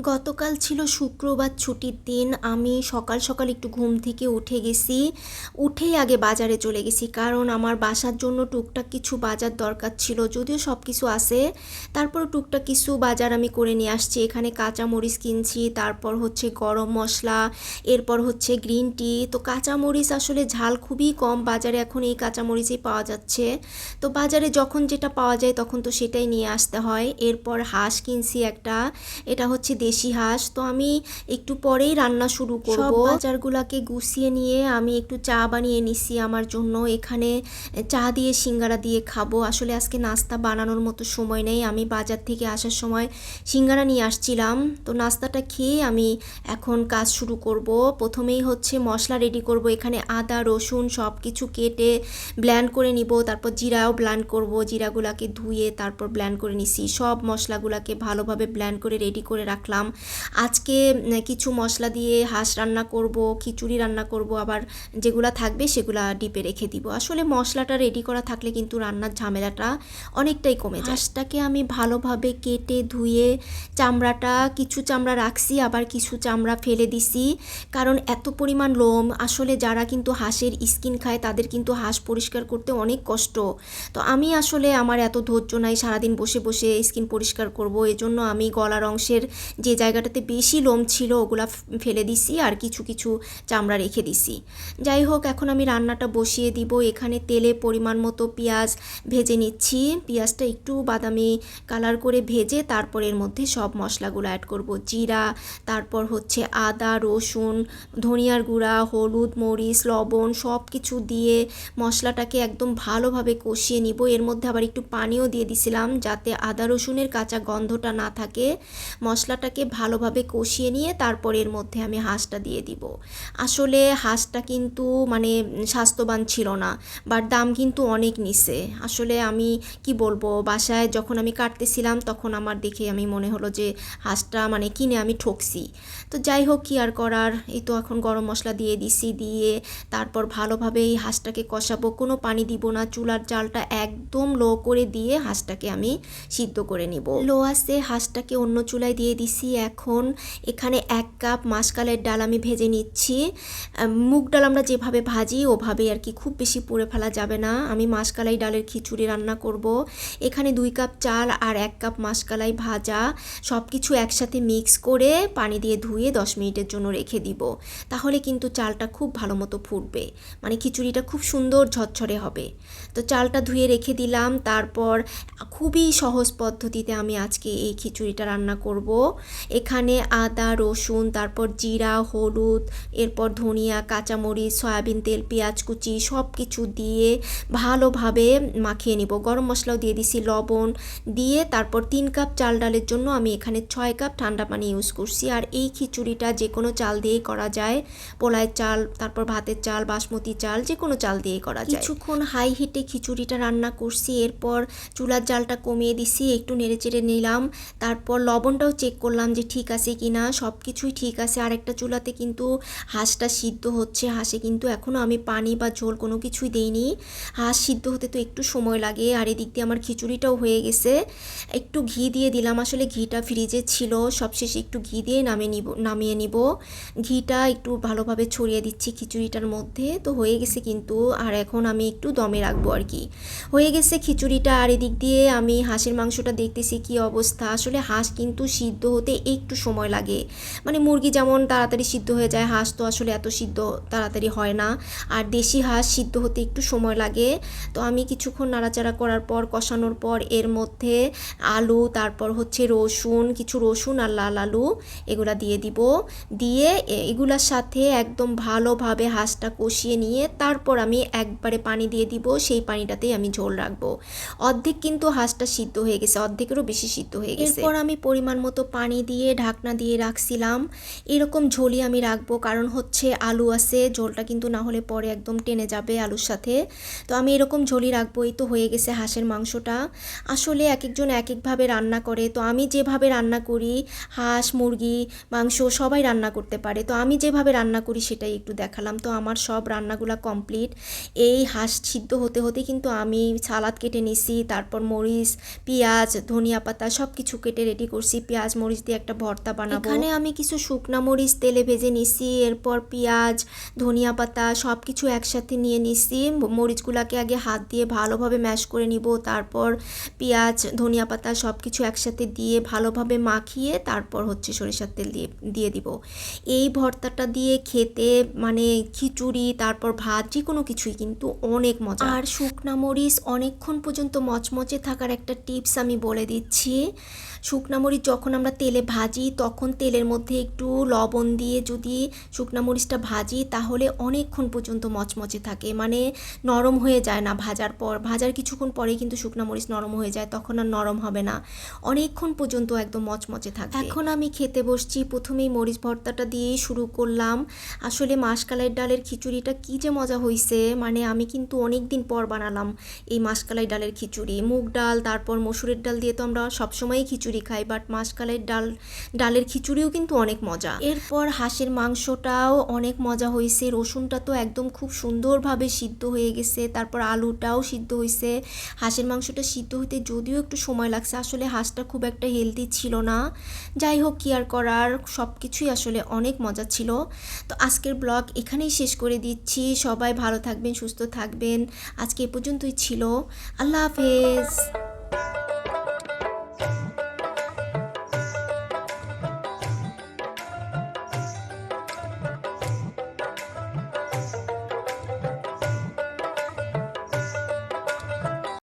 গতকাল ছিল শুক্রবার, ছুটির দিন। আমি সকাল সকাল একটু ঘুম থেকে উঠে গেছি। উঠেই আগে বাজারে চলে গেছি, কারণ আমার বাসার জন্য টুকটাক কিছু বাজার দরকার ছিল। যদিও সব কিছু আছে, তারপর টুকটাক কিছু বাজার আমি করে নিয়ে আসছি। এখানে কাঁচামরিচ কিনছি, তারপর হচ্ছে গরম মশলা, এরপর হচ্ছে গ্রিন টি। তো কাঁচামরিচ আসলে ঝাল খুবই কম বাজারে, এখন এই কাঁচামরিচই পাওয়া যাচ্ছে। তো বাজারে যখন যেটা পাওয়া যায় তখন তো সেটাই নিয়ে আসতে হয়। এরপর হাঁস কিনছি একটা, এটা হচ্ছে দেশি হাঁস। তো আমি একটু পরেই রান্না শুরু করব। সব বাজারগুলোকে গুছিয়ে নিয়ে আমি একটু চা বানিয়ে নিছি আমার জন্য। এখানে চা দিয়ে সিঙ্গারা দিয়ে খাবো। আসলে আজকে নাস্তা বানানোর মতো সময় নেই। আমি বাজার থেকে আসার সময় সিঙ্গারা নিয়ে আসছিলাম। তো নাস্তাটা খেয়ে আমি এখন কাজ শুরু করব। প্রথমেই হচ্ছে মশলা রেডি করব। এখানে আদা রসুন সব কিছু কেটে ব্ল্যান্ড করে নিব, তারপর জিরাও ব্ল্যান্ড করব। জিরাগুলাকে ধুয়ে তারপর ব্ল্যান্ড করে নিছি। সব মশলাগুলাকে ভালোভাবে ব্ল্যান্ড করে রেডি করে রাখলাম। আজকে কিছু মশলা দিয়ে হাঁস রান্না করব, খিচুড়ি রান্না করব, আবার যেগুলা থাকবে সেগুলা ডিপে রেখে দিব। আসলে মশলাটা রেডি করা থাকলে কিন্তু রান্নার ঝামেলাটা অনেকটাই কমে যায়। হাঁসটাকে আমি ভালোভাবে কেটে ধুয়ে চামড়াটা, কিছু চামড়া রাখছি, আবার কিছু চামড়া ফেলে দিছি, কারণ এত পরিমাণ লোম। আসলে যারা কিন্তু হাঁসের স্কিন খায় তাদের কিন্তু হাঁস পরিষ্কার করতে অনেক কষ্ট। তো আমি আসলে আমার এত ধৈর্য নাই সারাদিন বসে বসে স্কিন পরিষ্কার করব। এজন্য আমি গলার অংশের যে জায়গাটাতে বেশি লোম ছিল ওগুলা ফেলে দিছি, আর কিছু কিছু চামড়া রেখে দিছি। যাই হোক, এখন আমি রান্নাটা বসিয়ে দিব। এখানে তেলে পরিমাণ মতো পেঁয়াজ ভেজে নিচ্ছি। পেঁয়াজটা একটু বাদামি কালার করে ভেজে তারপর এর মধ্যে সব মশলাগুলো অ্যাড করব। জিরা, তারপর হচ্ছে আদা রসুন, ধনিয়ার গুঁড়া, হলুদ মরিচ লবণ সব কিছু দিয়ে মশলাটাকে একদম ভালোভাবে কষিয়ে নিব। এর মধ্যে আবার একটু পানিও দিয়ে দিছিলাম, যাতে আদা রসুনের কাঁচা গন্ধটা না থাকে। মশলাটাকে ভালোভাবে কষিয়ে নিয়ে তারপর এর মধ্যে আমি হাঁসটা দিয়ে দিব। আসলে হাঁসটা কিন্তু মানে স্বাস্থ্যবান ছিল না, বাট দাম কিন্তু অনেক নিছে। আসলে আমি কি বলবো, বাসায় যখন আমি কাটতেছিলাম তখন আমার দেখে আমি মনে হলো যে হাঁসটা মানে কিনে আমি ঠকছি। তো যাই হোক, কি আর করার। এই তো এখন গরম মশলা দিয়ে দিছি, দিয়ে তারপর ভালোভাবে এই হাঁসটাকে কষাবো। কোনো পানি দিব না, চুলার জালটা একদম লো করে দিয়ে হাঁসটাকে আমি সিদ্ধ করে নিব। লো আছে হাঁসটাকে অন্য চুলায় দিয়ে দিছি। এখন এখানে 1 কাপ মাসকালের ডাল আমি ভেজে নিচ্ছি। মুগ ডাল আমরা যেভাবে ভাজি ওভাবে আর কি, খুব বেশি পুড়ে ফেলা যাবে না। আমি মাসকালাই ডালের খিচুড়ি রান্না করব। এখানে 2 কাপ চাল আর 1 কাপ মাসকালাই ভাজা সব কিছু একসাথে মিক্স করে পানি দিয়ে ধুয়ে 10 মিনিটের জন্য রেখে দিব। তাহলে কিন্তু চালটা খুব ভালো মতো ফুটবে, মানে খিচুড়িটা খুব সুন্দর ঝরঝরে হবে। তো চালটা ধুয়ে রেখে দিলাম। তারপর খুবই সহজ পদ্ধতিতে আমি আজকে এই খিচুড়িটা রান্না করব। এখানে আদা রসুন, তারপর জিরা হলুদ, এরপর ধনিয়া কাঁচামরিচ সয়াবিন তেল পেঁয়াজ কুচি সব কিছু দিয়ে ভালোভাবে মাখিয়ে নিব। গরম মশলাও দিয়ে দিছি, লবণ দিয়ে তারপর 3 কাপ চাল ডালের জন্য আমি এখানে 6 কাপ ঠান্ডা পানি ইউজ করছি। আর এই খিচুড়িটা যে কোনো চাল দিয়েই করা যায়, পোলায়ের চাল, তারপর ভাতের চাল, বাসমতি চাল, যে কোনো চাল দিয়ে করা যায়। কিছুক্ষণ হাই হিটে খিচুড়িটা রান্না করছি। এরপর চুলার জালটা কমিয়ে দিছি, একটু নেড়েচেড়ে নিলাম। তারপর লবণটাও চেক করলাম যে ঠিক আছে কিনা, সব কিছুই ঠিক আছে। আরেকটা চুলাতে কিন্তু হাঁসটা সিদ্ধ হচ্ছে। হাঁসে কিন্তু এখনও আমি পানি বা ঝোল কোনো কিছুই দেইনি। হাঁস সিদ্ধ হতে তো একটু সময় লাগে। আর এদিক দিয়ে আমার খিচুড়িটাও হয়ে গেছে। একটু ঘি দিয়ে দিলাম, আসলে ঘিটা ফ্রিজে ছিল, সবশেষে একটু ঘি দিয়ে নামিয়ে নিব। ঘিটা একটু ভালোভাবে ছড়িয়ে দিচ্ছি খিচুড়িটার মধ্যে। তো হয়ে গেছে কিন্তু, আর এখন আমি একটু দমে রাখবো আর কি। হয়ে গেছে খিচুড়িটা। আর এদিক দিয়ে আমি হাঁসের মাংসটা দেখতেছি কি অবস্থা। আসলে হাঁস কিন্তু সিদ্ধ হতে একটু সময় লাগে, মানে মুরগি যেমন তাড়াতাড়ি সিদ্ধ হয়ে যায়, হাঁস তো আসলে এত সিদ্ধ তাড়াতাড়ি হয় না। আর দেশি হাঁস সিদ্ধ হতে একটু সময় লাগে। তো আমি কিছুক্ষণ নাড়াচাড়া করার পর, কষানোর পর এর মধ্যে আলু, তারপর হচ্ছে রসুন, কিছু রসুন আর লাল আলু এগুলা দিয়ে দিব। দিয়ে এগুলার সাথে একদম ভালোভাবে হাঁসটা কষিয়ে নিয়ে তারপর আমি একবারে পানি দিয়ে দিব। সেই পানিটাতেই আমি ঝোল রাখবো। অর্ধেক কিন্তু হাঁসটা সিদ্ধ হয়ে গেছে, অর্ধেকেরও বেশি সিদ্ধ হয়ে গেছে। এরপর আমি পরিমাণ মতো পানি দিয়ে ঢাকনা দিয়ে রাখছিলাম। এরকম ঝোলই আমি রাখবো, কারণ হচ্ছে আলু আছে, ঝোলটা কিন্তু না হলে পরে একদম টেনে যাবে আলুর সাথে। তো আমি এরকম ঝোলই রাখবো। এই তো হয়ে গেছে হাঁসের মাংসটা। আসলে এক একজন এক একভাবে রান্না করে, তো আমি যেভাবে রান্না করি, হাঁস মুরগি মাংস সবাই রান্না করতে পারে, তো আমি যেভাবে রান্না করি সেটাই একটু দেখালাম। তো আমার সব রান্নাগুলো কমপ্লিট। এই হাঁস সিদ্ধ হতে হতে কিন্তু আমি সালাদ কেটে নিছি, তারপর মরিচ পেঁয়াজ ধনিয়া পাতা সব কিছু কেটে রেডি করছি। পেঁয়াজ মরিচ দিয়ে দিয়ে একটা ভর্তা বানাবো। এখানে আমি কিছু শুকনা মরিচ তেলে ভেজে নিছি, এরপর পেঁয়াজ, ধনিয়া পাতা সব কিছু একসাথে নিয়ে নিছি। মরিচগুলোকে আগে হাত দিয়ে ভালোভাবে ম্যাশ করে নিব, তারপর পেঁয়াজ, ধনিয়া পাতা সব কিছু একসাথে দিয়ে ভালোভাবে মাখিয়ে তারপর হচ্ছে সরিষার তেল দিয়ে দিয়ে দিব। এই ভর্তাটা দিয়ে খেতে মানে খিচুড়ি তারপর ভাত যে কোনো কিছুই কিন্তু অনেক মজা। আর শুকনা মরিচ অনেকক্ষণ পর্যন্ত মচমচে থাকার একটা টিপস আমি বলে দিচ্ছি। শুকনা মরিচ যখন আমরা তেলে ভাজি তখন তেলের মধ্যে একটু লবণ দিয়ে যদি শুকনা মরিচটা ভাজি তাহলে অনেকক্ষণ পর্যন্ত মচমচে থাকে, মানে নরম হয়ে যায় না ভাজার পর। ভাজার কিছুক্ষণ পরেই কিন্তু শুকনা মরিচ নরম হয়ে যায়, তখন আর নরম হবে না, অনেকক্ষণ পর্যন্ত একদম মচমচে থাকবে। এখন আমি খেতে বসছি, প্রথমেই মরিচ ভর্তাটা দিয়েই শুরু করলাম। আসলে মাসকালাই ডালের খিচুড়িটা কী যে মজা হয়েছে, মানে আমি কিন্তু অনেক দিন পর বানালাম এই মাসকালাই ডালের খিচুড়ি। মুগ ডাল তারপর মসুরের ডাল দিয়ে তো আমরা সবসময়ই খিচুড়ি খাই, বাট মাসকালাই ডালের খিচুড়িও কিন্তু অনেক মজা। এরপর হাঁসের মাংসটাও অনেক মজা হয়েছে, রসুনটা তো একদম খুব সুন্দরভাবে সিদ্ধ হয়ে গেছে, তারপর আলুটাও সিদ্ধ হয়েছে। হাঁসের মাংসটা সিদ্ধ হইতে যদিও একটু সময় লাগছে, আসলে হাঁসটা খুব একটা হেলদি ছিল না। যাই হোক, কি আর করার, সব কিছুই আসলে অনেক মজা ছিল। তো আজকের ব্লগ এখানেই শেষ করে দিচ্ছি। সবাই ভালো থাকবেন, সুস্থ থাকবেন। আজকে এ পর্যন্তই ছিল। আল্লাহ হাফেজ।